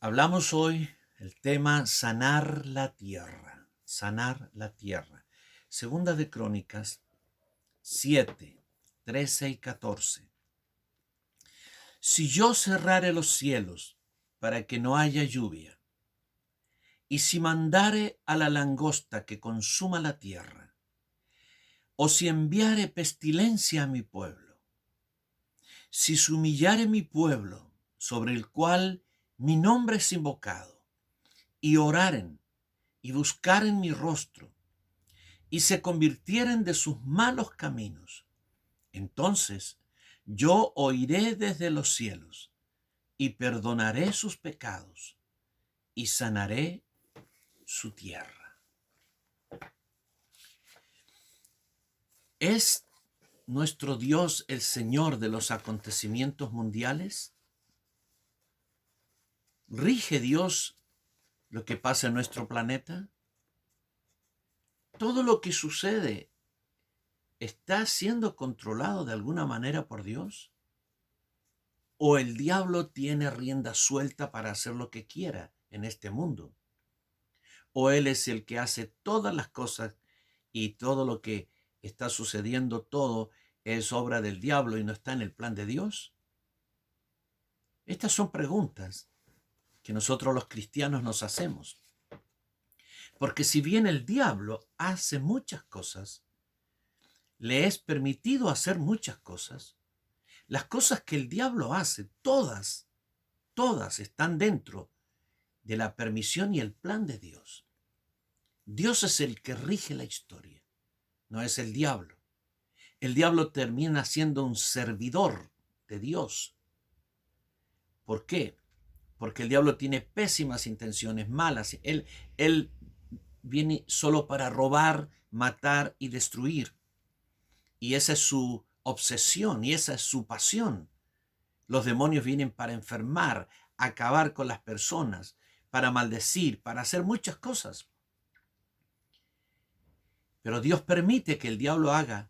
Hablamos hoy el tema sanar la tierra, sanar la tierra. Segunda de Crónicas 7, 13 y 14. Si yo cerrare los cielos para que no haya lluvia, y si mandare a la langosta que consuma la tierra, o si enviare pestilencia a mi pueblo, si se humillare mi pueblo, sobre el cual mi nombre es invocado, y oraren y buscaren mi rostro, y se convirtieren de sus malos caminos, entonces yo oiré desde los cielos, y perdonaré sus pecados, y sanaré su tierra. ¿Es nuestro Dios el Señor de los acontecimientos mundiales? ¿Rige Dios lo que pasa en nuestro planeta? ¿Todo lo que sucede está siendo controlado de alguna manera por Dios? ¿O el diablo tiene rienda suelta para hacer lo que quiera en este mundo? ¿O él es el que hace todas las cosas y todo lo que está sucediendo, todo es obra del diablo y no está en el plan de Dios? Estas son preguntas que nosotros los cristianos nos hacemos. Porque si bien el diablo hace muchas cosas, le es permitido hacer muchas cosas, las cosas que el diablo hace, todas están dentro de la permisión y el plan de Dios. Dios es el que rige la historia, no es el diablo. El diablo termina siendo un servidor de Dios. ¿Por qué? Porque el diablo tiene pésimas intenciones, malas. Él viene solo para robar, matar y destruir. Y esa es su obsesión y esa es su pasión. Los demonios vienen para enfermar, acabar con las personas, para maldecir, para hacer muchas cosas. Pero Dios permite que el diablo haga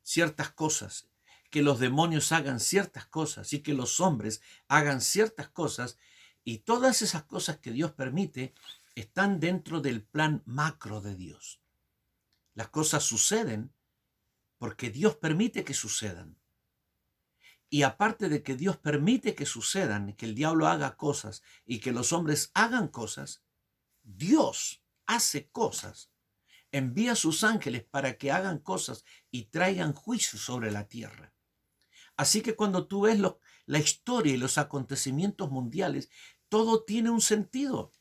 ciertas cosas, que los demonios hagan ciertas cosas y que los hombres hagan ciertas cosas. Y todas esas cosas que Dios permite están dentro del plan macro de Dios. Las cosas suceden porque Dios permite que sucedan. Y aparte de que Dios permite que sucedan, que el diablo haga cosas y que los hombres hagan cosas, Dios hace cosas, envía a sus ángeles para que hagan cosas y traigan juicio sobre la tierra. Así que cuando tú ves la historia y los acontecimientos mundiales, todo tiene un sentido.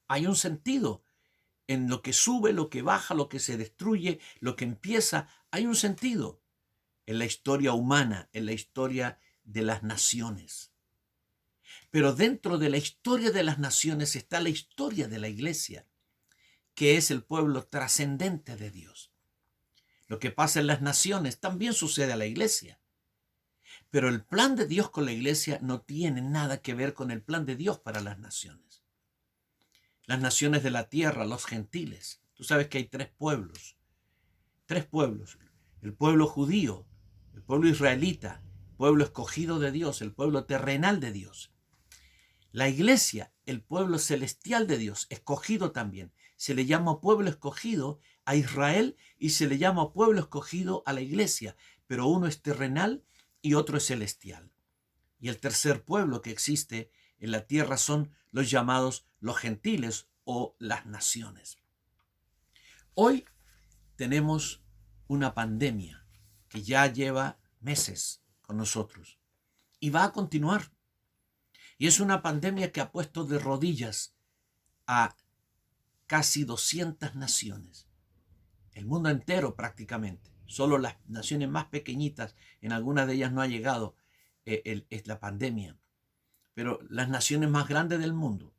Hay un sentido en lo que sube, lo que baja, lo que se destruye, lo que empieza. Hay un sentido en la historia humana, en la historia de las naciones. Pero dentro de la historia de las naciones está la historia de la iglesia, que es el pueblo trascendente de Dios. Lo que pasa en las naciones también sucede a la iglesia. Pero el plan de Dios con la iglesia no tiene nada que ver con el plan de Dios para las naciones. Las naciones de la tierra, los gentiles. Tú sabes que hay tres pueblos. Tres pueblos. El pueblo judío, el pueblo israelita, el pueblo escogido de Dios, el pueblo terrenal de Dios. La iglesia, el pueblo celestial de Dios, escogido también. Se le llama pueblo escogido a Israel y se le llama pueblo escogido a la iglesia, pero uno es terrenal y otro es celestial. Y el tercer pueblo que existe en la tierra son los llamados los gentiles o las naciones. Hoy tenemos una pandemia que ya lleva meses con nosotros y va a continuar. Y es una pandemia que ha puesto de rodillas a casi 200 naciones. El mundo entero prácticamente. Solo las naciones más pequeñitas, en algunas de ellas no ha llegado es la pandemia. Pero las naciones más grandes del mundo,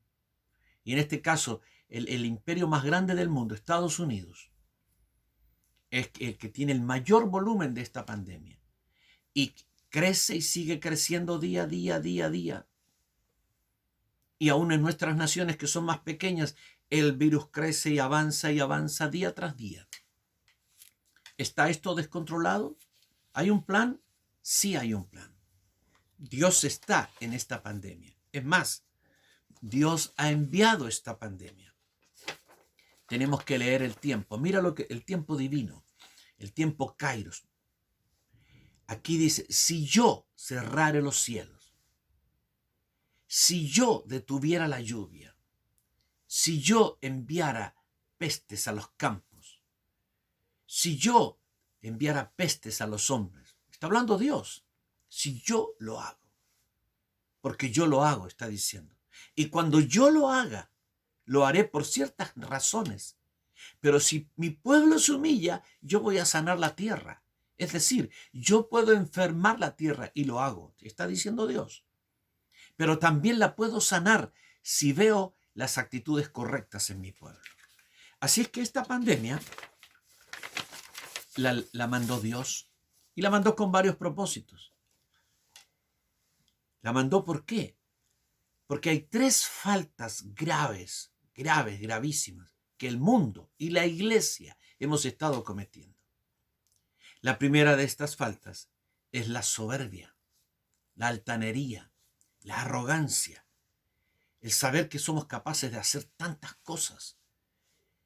y en este caso el imperio más grande del mundo, Estados Unidos, es el que tiene el mayor volumen de esta pandemia. Y crece y sigue creciendo día a día, día a día. Y aún en nuestras naciones que son más pequeñas, el virus crece y avanza día tras día. ¿Está esto descontrolado? ¿Hay un plan? Sí hay un plan. Dios está en esta pandemia. Es más, Dios ha enviado esta pandemia. Tenemos que leer el tiempo. Mira lo que el tiempo divino, el tiempo Kairos. Aquí dice, si yo cerrare los cielos, si yo detuviera la lluvia, si yo enviara pestes a los campos, si yo enviara pestes a los hombres, está hablando Dios, si yo lo hago, porque yo lo hago, está diciendo. Y cuando yo lo haga, lo haré por ciertas razones. Pero si mi pueblo se humilla, yo voy a sanar la tierra. Es decir, yo puedo enfermar la tierra y lo hago, está diciendo Dios. Pero también la puedo sanar si veo las actitudes correctas en mi pueblo. Así es que esta pandemia la mandó Dios y la mandó con varios propósitos. La mandó ¿por qué? Porque hay tres faltas gravísimas, que el mundo y la iglesia hemos estado cometiendo. La primera de estas faltas es la soberbia, la altanería, la arrogancia, el saber que somos capaces de hacer tantas cosas.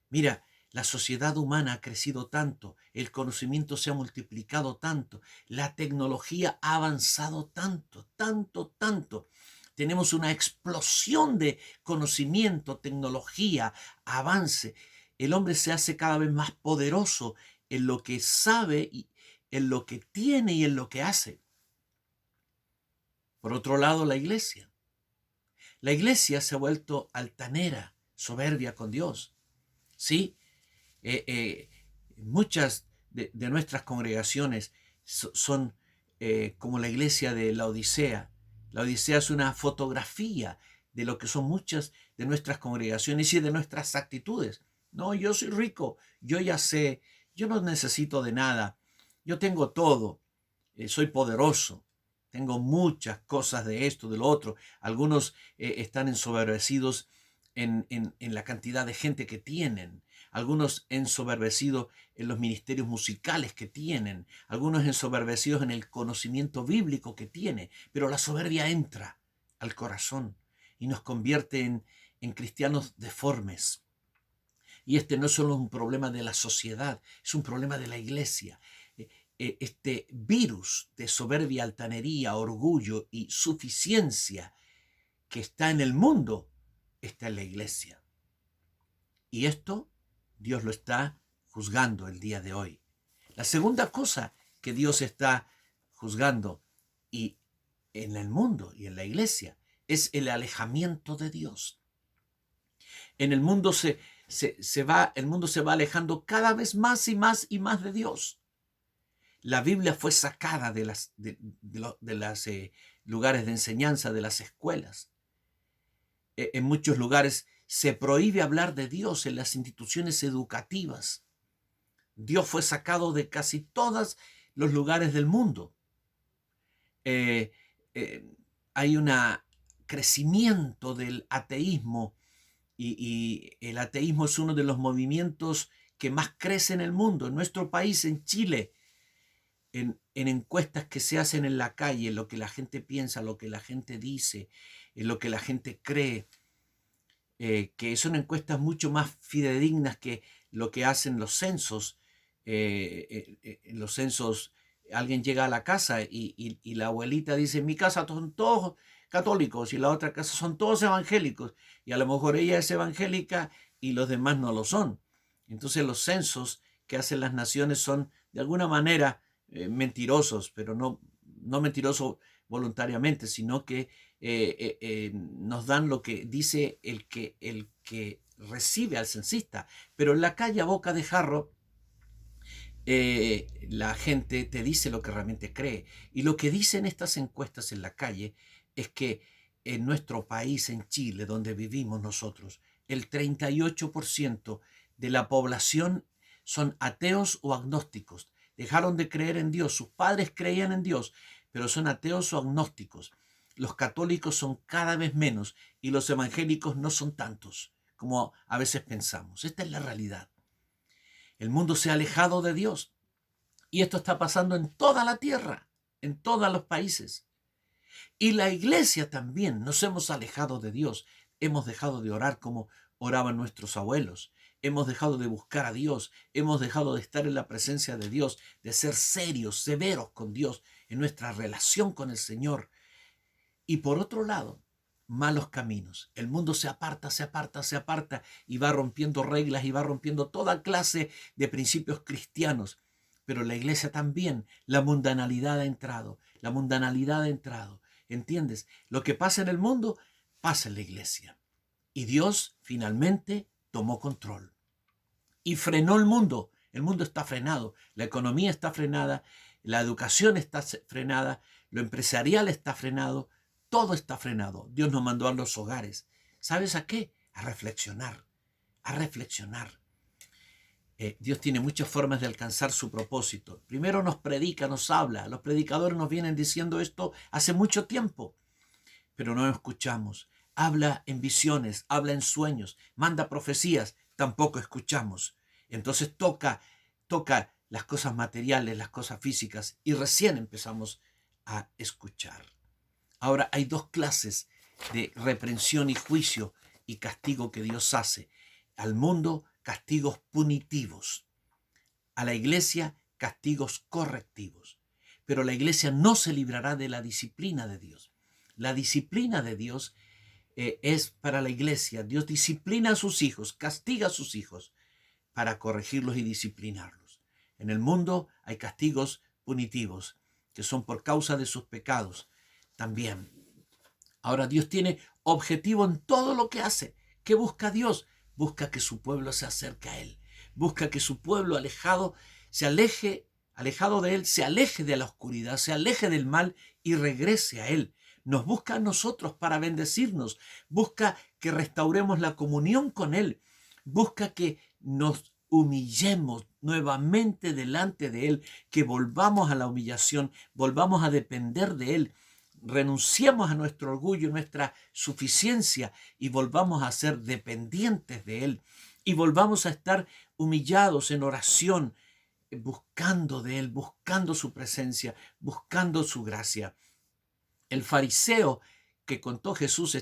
Mira, la sociedad humana ha crecido tanto, el conocimiento se ha multiplicado tanto, la tecnología ha avanzado tanto, tanto. Tenemos una explosión de conocimiento, tecnología, avance. El hombre se hace cada vez más poderoso en lo que sabe, en lo que tiene y en lo que hace. Por otro lado, la iglesia. La iglesia se ha vuelto altanera, soberbia con Dios. ¿Sí? Muchas de nuestras congregaciones son como la iglesia de la Odisea. La Odisea es una fotografía de lo que son muchas de nuestras congregaciones y de nuestras actitudes. No, yo soy rico, yo ya sé, yo no necesito de nada, yo tengo todo, soy poderoso, tengo muchas cosas de esto, de lo otro. Algunos están ensoberbecidos en la cantidad de gente que tienen. Algunos ensoberbecidos en los ministerios musicales que tienen, algunos ensoberbecidos en el conocimiento bíblico que tiene, pero la soberbia entra al corazón y nos convierte en cristianos deformes. Y este no es solo un problema de la sociedad, es un problema de la iglesia. Este virus de soberbia, altanería, orgullo y suficiencia que está en el mundo, está en la iglesia. Y esto Dios lo está juzgando el día de hoy. La segunda cosa que Dios está juzgando y en el mundo y en la iglesia es el alejamiento de Dios. En el mundo el mundo se va alejando cada vez más y más y más de Dios. La Biblia fue sacada de los lugares de enseñanza, de las escuelas. En muchos lugares se prohíbe hablar de Dios en las instituciones educativas. Dios fue sacado de casi todos los lugares del mundo. Hay un crecimiento del ateísmo y el ateísmo es uno de los movimientos que más crece en el mundo. En nuestro país, en Chile, en encuestas que se hacen en la calle, lo que la gente piensa, lo que la gente dice, lo que la gente cree, que son encuestas mucho más fidedignas que lo que hacen los censos. En los censos alguien llega a la casa y la abuelita dice, en mi casa son todos católicos y la otra casa son todos evangélicos, y a lo mejor ella es evangélica y los demás no lo son. Entonces los censos que hacen las naciones son de alguna manera mentirosos, pero no mentirosos voluntariamente, sino que nos dan lo que dice el que recibe al censista. Pero en la calle a boca de jarro, la gente te dice lo que realmente cree. Y lo que dicen estas encuestas en la calle es que en nuestro país, en Chile, donde vivimos nosotros, el 38% de la población son ateos o agnósticos. Dejaron de creer en Dios. Sus padres creían en Dios, pero son ateos o agnósticos. Los católicos son cada vez menos y los evangélicos no son tantos como a veces pensamos. Esta es la realidad. El mundo se ha alejado de Dios y esto está pasando en toda la tierra, en todos los países. Y la iglesia también nos hemos alejado de Dios. hemos dejado de orar como oraban nuestros abuelos, hemos dejado de buscar a Dios, hemos dejado de estar en la presencia de Dios, de ser serios, severos con Dios en nuestra relación con el Señor. Y por otro lado, malos caminos. El mundo se aparta, se aparta, se aparta y va rompiendo reglas y va rompiendo toda clase de principios cristianos. Pero la iglesia también, la mundanalidad ha entrado, la mundanalidad ha entrado. ¿Entiendes? Lo que pasa en el mundo, pasa en la iglesia. Y Dios finalmente tomó control y frenó el mundo. El mundo está frenado, la economía está frenada, la educación está frenada, lo empresarial está frenado, todo está frenado. Dios nos mandó a los hogares. ¿Sabes a qué? A reflexionar, a reflexionar. Dios tiene muchas formas de alcanzar su propósito. Primero nos predica, nos habla. Los predicadores nos vienen diciendo esto hace mucho tiempo, pero no escuchamos. Habla en visiones, habla en sueños, manda profecías, tampoco escuchamos. Entonces toca las cosas materiales, las cosas físicas, y recién empezamos a escuchar. Ahora hay dos clases de reprensión y juicio y castigo que Dios hace. Al mundo, castigos punitivos. A la iglesia, castigos correctivos. Pero la iglesia no se librará de la disciplina de Dios. La disciplina de Dios es para la iglesia. Dios disciplina a sus hijos, castiga a sus hijos para corregirlos y disciplinarlos. En el mundo hay castigos punitivos que son por causa de sus pecados también. Ahora Dios tiene objetivo en todo lo que hace. ¿Qué busca Dios? Busca que su pueblo se acerque a Él. Busca que su pueblo alejado de Él, se aleje de la oscuridad, se aleje del mal y regrese a Él. Nos busca a nosotros para bendecirnos. Busca que restauremos la comunión con Él. Busca que nos humillemos nuevamente delante de Él, que volvamos a la humillación, volvamos a depender de Él. Renunciemos a nuestro orgullo, nuestra suficiencia y volvamos a ser dependientes de Él y volvamos a estar humillados en oración, buscando de Él, buscando su presencia, buscando su gracia. El fariseo que contó Jesús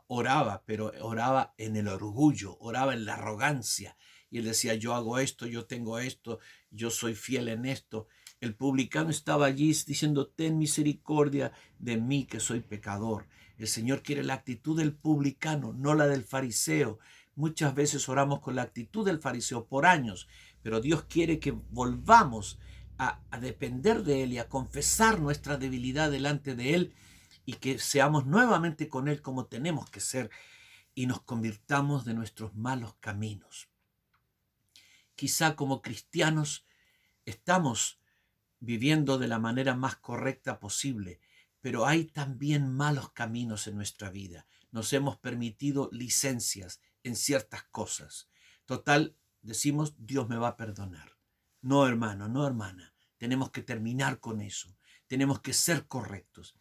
oraba, pero oraba en el orgullo, oraba en la arrogancia. Y él decía, yo hago esto, yo tengo esto, yo soy fiel en esto. El publicano estaba allí diciendo, ten misericordia de mí que soy pecador. El Señor quiere la actitud del publicano, no la del fariseo. Muchas veces oramos con la actitud del fariseo por años, pero Dios quiere que volvamos a depender de Él y a confesar nuestra debilidad delante de Él y que seamos nuevamente con Él como tenemos que ser y nos convirtamos de nuestros malos caminos. Quizá como cristianos estamos viviendo de la manera más correcta posible, pero hay también malos caminos en nuestra vida. Nos hemos permitido licencias en ciertas cosas. Total, decimos, Dios me va a perdonar. No, hermano, no, hermana. Tenemos que terminar con eso. Tenemos que ser correctos.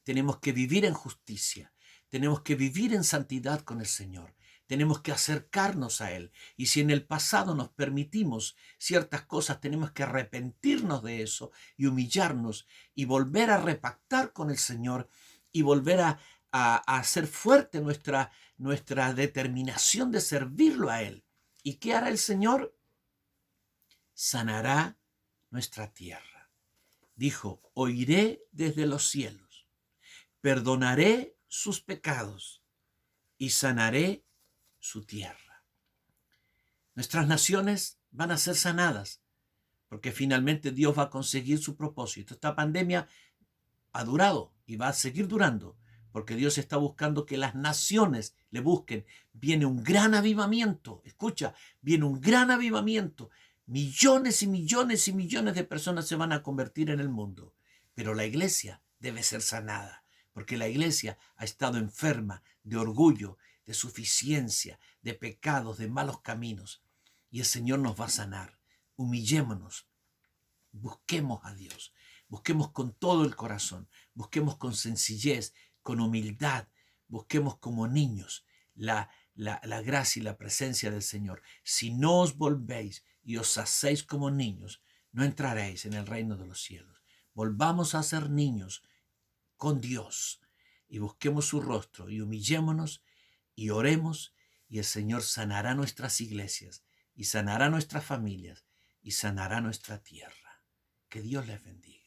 Tenemos que vivir en justicia. Tenemos que vivir en santidad con el Señor. Tenemos que acercarnos a Él. Y si en el pasado nos permitimos ciertas cosas, tenemos que arrepentirnos de eso y humillarnos y volver a repactar con el Señor y volver a hacer fuerte nuestra determinación de servirlo a Él. ¿Y qué hará el Señor? Sanará nuestra tierra. Dijo, oiré desde los cielos, perdonaré sus pecados y sanaré su tierra. Nuestras naciones van a ser sanadas porque finalmente Dios va a conseguir su propósito. Esta pandemia ha durado y va a seguir durando porque Dios está buscando que las naciones le busquen. Viene un gran avivamiento. Escucha, viene un gran avivamiento. Millones y millones y millones de personas se van a convertir en el mundo. Pero la iglesia debe ser sanada porque la iglesia ha estado enferma de orgullo, de suficiencia, de pecados, de malos caminos. Y el Señor nos va a sanar. Humillémonos. Busquemos a Dios. Busquemos con todo el corazón. Busquemos con sencillez, con humildad. Busquemos como niños la gracia y la presencia del Señor. Si no os volvéis y os hacéis como niños, no entraréis en el reino de los cielos. Volvamos a ser niños con Dios y busquemos su rostro y humillémonos y oremos y el Señor sanará nuestras iglesias y sanará nuestras familias y sanará nuestra tierra. Que Dios les bendiga.